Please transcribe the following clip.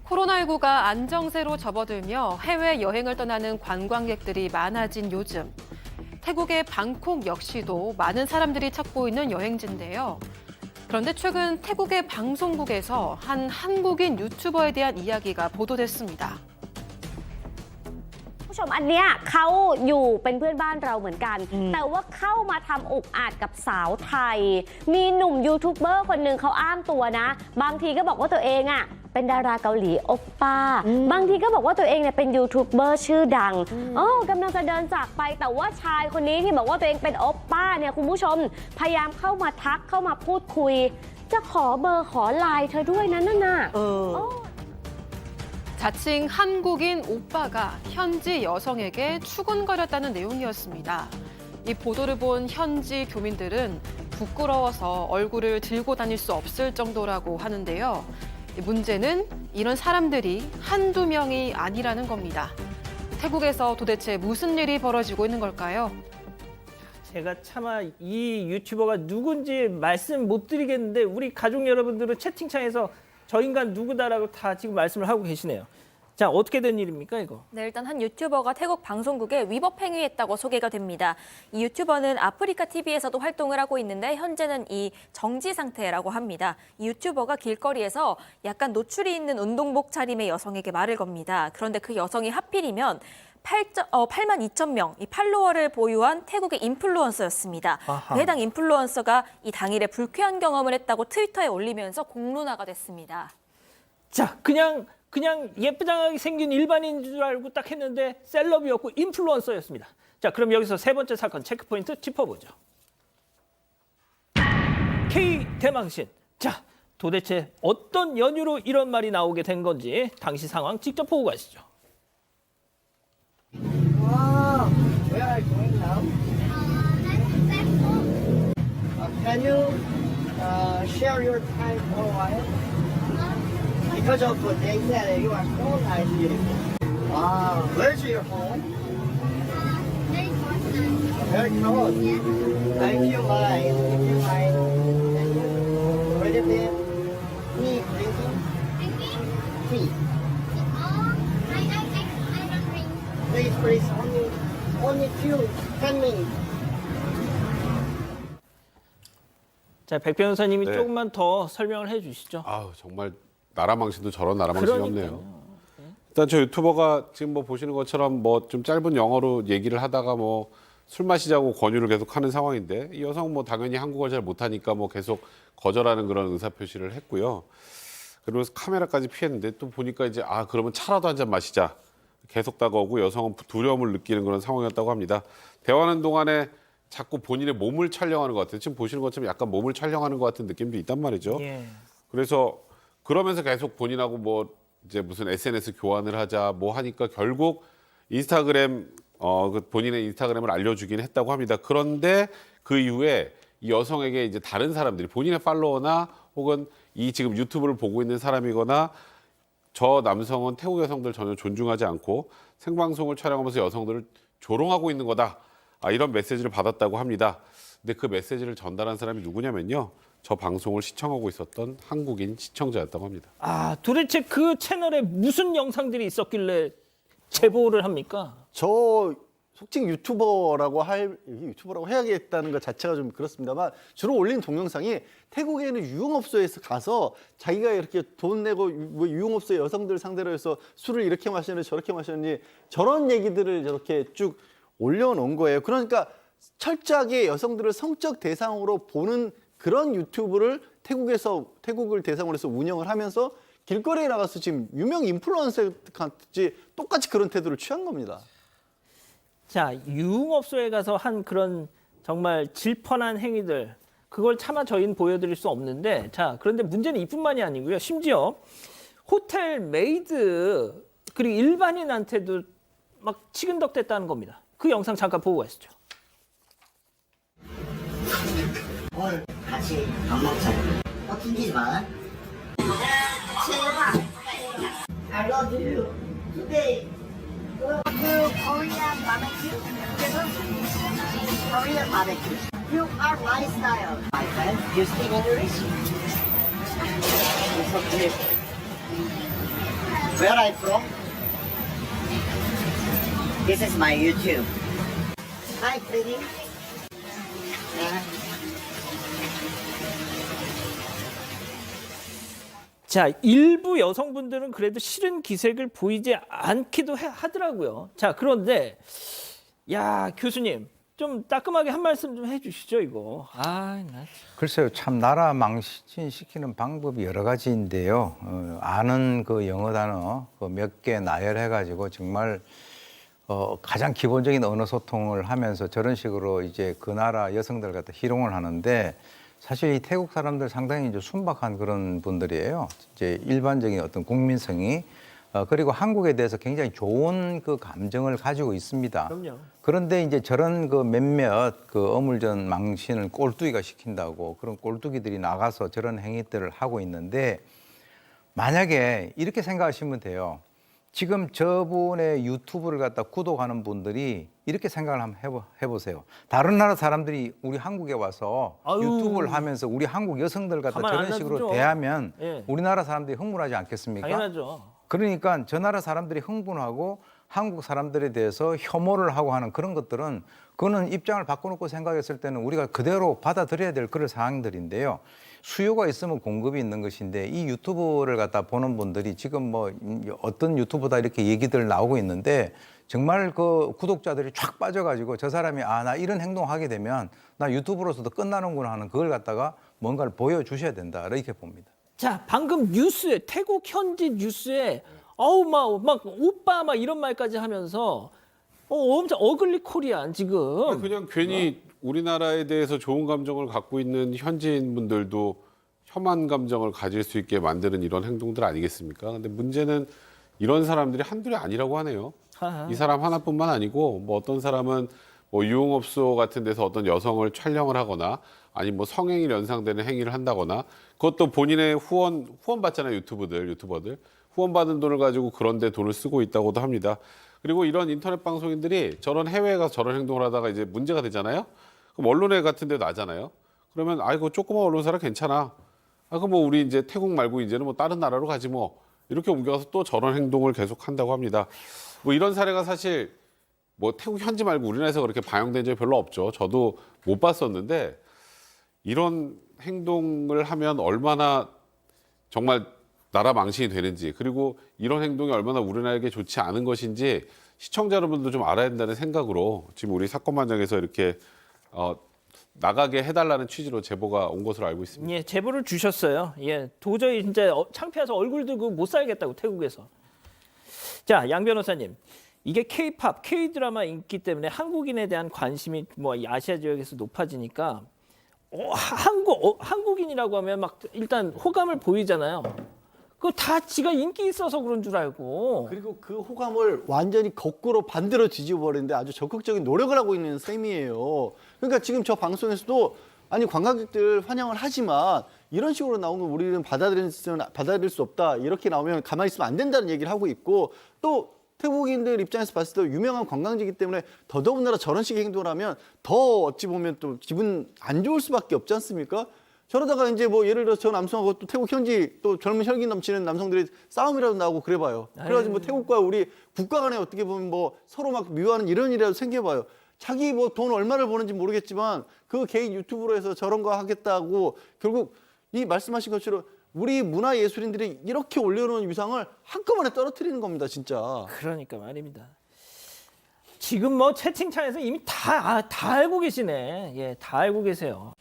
코로나19가 안정세로 접어들며 해외 여행을 떠나는 관광객들이 많아진 요즘. 태국의 방콕 역시도 많은 사람들이 찾고 있는 여행지인데요. 그런데 최근 태국의 방송국에서 한 한국인 유튜버에 대한 이야기가 보도됐습니다. ผู้ชมอันเนี้ยเขาอยู่เป็นเพื่อนบ้านเราเหมือนกันแต่ว่าเข้ามาทำอุกอาจกับสาวไทยมีหนุ่มยูทูบเบอร์คนหนึ่งเขาอ้างตัวนะบางทีก็บอกว่าตัวเองอ่ะเป็นดาราเกาหลีโอปป้าบางทีก็บอกว่าตัวเองเนี่ยเป็นยูทูบเบอร์ชื่อดังกำลังจะเดินจากไปแต่ว่าชายคนนี้ที่บอกว่าตัวเองเป็นโอปป้าเนี่ยคุณผู้ชมพยายามเข้ามาทักเข้ามาพูดคุยจะขอเบอร์ขอไลน์เธอด้วยนั่นน่ะ자칭 한국인 오빠가 현지 여성에게 추근거렸다는 내용이었습니다. 이 보도를 본 현지 교민들은 부끄러워서 얼굴을 들고 다닐 수 없을 정도라고 하는데요. 문제는 이런 사람들이 한두 명이 아니라는 겁니다. 태국에서 도대체 무슨 일이 벌어지고 있는 걸까요? 제가 차마 이 유튜버가 누군지 말씀 못 드리겠는데 우리 가족 여러분들은 채팅창에서 저 인간 누구다라고 다 지금 말씀을 하고 계시네요. 자, 어떻게 된 일입니까, 이거? 네, 일단 한 유튜버가 태국 방송국에 위법 행위했다고 소개가 됩니다. 이 유튜버는 아프리카 TV에서도 활동을 하고 있는데 현재는 이 정지 상태라고 합니다. 이 유튜버가 길거리에서 약간 노출이 있는 운동복 차림의 여성에게 말을 겁니다. 그런데 그 여성이 하필이면 8만 2천 명 이 팔로워를 보유한 태국의 인플루언서였습니다. 해당 인플루언서가 이 당일에 불쾌한 경험을 했다고 트위터에 올리면서 공론화가 됐습니다. 자, 그냥 예쁘장하게 생긴 일반인인 줄 알고 딱 했는데 셀럽이었고 인플루언서였습니다. 자, 그럼 여기서 세 번째 사건 체크포인트 짚어보죠. K 대망신. 자, 도대체 어떤 연유로 이런 말이 나오게 된 건지 당시 상황 직접 보고 가시죠. Wow, where are you going now? Can you share your time for a while? Because of what they said, you are so nice, beautiful. Wow, where's your home? Very close. If you mind, can you ready with tea drinking? Tea. Please, only few, 10 minutes. 자, 백 변호사님이 네. 조금만 더 설명을 해주시죠. 아우 정말 나라 망신도 저런 나라 망신이 그러니까요. 없네요. 일단 저 유튜버가 지금 뭐 보시는 것처럼 뭐 좀 짧은 영어로 얘기를 하다가 뭐 술 마시자고 권유를 계속 하는 상황인데 이 여성 뭐 당연히 한국어를 잘 못하니까 뭐 계속 거절하는 그런 의사 표시를 했고요. 그리고 카메라까지 피했는데 또 보니까 이제 그러면 차라도 한 잔 마시자. 계속 다가오고 여성은 두려움을 느끼는 그런 상황이었다고 합니다. 대화하는 동안에 자꾸 본인의 몸을 촬영하는 것 같아요. 지금 보시는 것처럼 약간 몸을 촬영하는 것 같은 느낌도 있단 말이죠. 예. 그래서 그러면서 계속 본인하고 뭐 이제 무슨 SNS 교환을 하자 뭐 하니까 결국 인스타그램 그 본인의 인스타그램을 알려주긴 했다고 합니다. 그런데 그 이후에 이 여성에게 이제 다른 사람들이 본인의 팔로워나 혹은 이 지금 유튜브를 보고 있는 사람이거나 저 남성은 태국 여성들 전혀 존중하지 않고 생방송을 촬영하면서 여성들을 조롱하고 있는 거다. 이런 메시지를 받았다고 합니다. 근데 그 메시지를 전달한 사람이 누구냐면요. 저 방송을 시청하고 있었던 한국인 시청자였다고 합니다. 도대체 그 채널에 무슨 영상들이 있었길래 제보를 합니까? 저 속칭 유튜버라고 해야겠다는 것 자체가 좀 그렇습니다만 주로 올린 동영상이 태국에는 유흥업소에서 가서 자기가 이렇게 돈 내고 뭐 유흥업소 여성들 상대로 해서 술을 이렇게 마시는지 저렇게 마시는지 저런 얘기들을 저렇게 쭉 올려놓은 거예요. 그러니까 철저하게 여성들을 성적 대상으로 보는 그런 유튜브를 태국을 대상으로 해서 운영을 하면서 길거리에 나가서 지금 유명 인플루언서 같이 똑같이 그런 태도를 취한 겁니다. 자, 유흥업소에 가서 한 그런 정말 질펀한 행위들 그걸 차마 저희는 보여드릴 수 없는데 자, 그런데 문제는 이뿐만이 아니고요. 심지어 호텔 메이드 그리고 일반인한테도 막 치근덕댔다는 겁니다. 그 영상 잠깐 보고 가시죠. 오늘 같이 밥 먹자. 튕기지 마. I love you. Today. Korean barbecue. Korean barbecue. You are my style. My friend, you speak English? It's so beautiful. Where are you from? This is my YouTube. Hi, pretty. 자, 일부 여성분들은 그래도 싫은 기색을 보이지 않기도 하더라고요. 자, 그런데 야, 교수님 좀 따끔하게 한 말씀 좀 해주시죠, 이거. 아, 나 글쎄요, 참 나라 망신시키는 방법이 여러 가지인데요. 아는 그 영어 단어 몇 개 나열해가지고 정말 가장 기본적인 언어 소통을 하면서 저런 식으로 이제 그 나라 여성들 갖다 희롱을 하는데 사실 이 태국 사람들 상당히 이제 순박한 그런 분들이에요. 이제 일반적인 어떤 국민성이 그리고 한국에 대해서 굉장히 좋은 그 감정을 가지고 있습니다. 그럼요. 그런데 이제 저런 그 몇몇 그 어물전 망신을 꼴뚜기가 시킨다고 그런 꼴뚜기들이 나가서 저런 행위들을 하고 있는데 만약에 이렇게 생각하시면 돼요. 지금 저분의 유튜브를 갖다 구독하는 분들이 이렇게 생각을 한번 해보세요. 다른 나라 사람들이 우리 한국에 와서 아유. 유튜브를 하면서 우리 한국 여성들 갖다 가만 안 저런 식으로 놔두죠. 대하면 예. 우리나라 사람들이 흥분하지 않겠습니까? 당연하죠. 그러니까 저 나라 사람들이 흥분하고 한국 사람들에 대해서 혐오를 하고 하는 그런 것들은 그거는 입장을 바꿔놓고 생각했을 때는 우리가 그대로 받아들여야 될 그런 상황들인데요. 수요가 있으면 공급이 있는 것인데 이 유튜브를 갖다 보는 분들이 지금 뭐 어떤 유튜브다 이렇게 얘기들 나오고 있는데 정말 그 구독자들이 쫙 빠져가지고 저 사람이 아, 나 이런 행동하게 되면 나 유튜브로서도 끝나는구나 하는 그걸 갖다가 뭔가를 보여주셔야 된다 이렇게 봅니다. 자, 방금 뉴스에 태국 현지 뉴스에 어우 막 오빠 막 이런 말까지 하면서 엄청 어글리 코리안 지금. 그냥 괜히 우리나라에 대해서 좋은 감정을 갖고 있는 현지인 분들도 혐한 감정을 가질 수 있게 만드는 이런 행동들 아니겠습니까? 근데 문제는 이런 사람들이 한둘이 아니라고 하네요. 이 사람 하나뿐만 아니고 뭐 어떤 사람은 뭐 유흥업소 같은 데서 어떤 여성을 촬영을 하거나 아니 뭐 성행위 연상되는 행위를 한다거나 그것도 본인의 후원 받잖아요. 유튜버들 후원 받은 돈을 가지고 그런데 돈을 쓰고 있다고도 합니다. 그리고 이런 인터넷 방송인들이 저런 해외에 가서 저런 행동을 하다가 이제 문제가 되잖아요. 그럼 언론에 같은 데 나잖아요. 그러면 아이고 조그만 언론사라 괜찮아. 그럼 뭐 우리 이제 태국 말고 이제는 뭐 다른 나라로 가지 뭐 이렇게 옮겨가서 또 저런 행동을 계속 한다고 합니다. 뭐 이런 사례가 사실 뭐 태국 현지 말고 우리나라에서 그렇게 반영된 적이 별로 없죠. 저도 못 봤었는데 이런 행동을 하면 얼마나 정말 나라 망신이 되는지 그리고 이런 행동이 얼마나 우리나라에게 좋지 않은 것인지 시청자 여러분도 좀 알아야 된다는 생각으로 지금 우리 사건반장에서 이렇게 나가게 해달라는 취지로 제보가 온 것으로 알고 있습니다. 예, 제보를 주셨어요. 예, 도저히 진짜 창피해서 얼굴 들고 못 살겠다고 태국에서. 자, 양 변호사님, 이게 K-팝, K-드라마 인기 때문에 한국인에 대한 관심이 뭐 아시아 지역에서 높아지니까 한국인이라고 하면 막 일단 호감을 보이잖아요. 그거 다 지가 인기 있어서 그런 줄 알고. 그리고 그 호감을 완전히 거꾸로 반대로 뒤집어버리는데 아주 적극적인 노력을 하고 있는 셈이에요. 그러니까 지금 저 방송에서도 아니 관광객들 환영을 하지만 이런 식으로 나오면 우리는 받아들일 수 없다. 이렇게 나오면 가만히 있으면 안 된다는 얘기를 하고 있고 또 태국인들 입장에서 봤을 때 유명한 관광지이기 때문에 더더군다나 저런 식의 행동을 하면 더 어찌 보면 또 기분 안 좋을 수밖에 없지 않습니까? 저러다가 이제 뭐 예를 들어서 저 남성하고 또 태국 현지 또 젊은 혈기 넘치는 남성들이 싸움이라도 나고 그래봐요. 그래가지고 뭐 태국과 우리 국가 간에 어떻게 보면 뭐 서로 막 미워하는 이런 일이라도 생겨봐요. 자기 뭐 돈 얼마를 버는지 모르겠지만 그 개인 유튜브로 해서 저런 거 하겠다고 결국 이 말씀하신 것처럼 우리 문화예술인들이 이렇게 올려놓은 위상을 한꺼번에 떨어뜨리는 겁니다, 진짜. 그러니까 말입니다. 지금 뭐 채팅창에서 이미 다 알고 계시네. 예, 다 알고 계세요.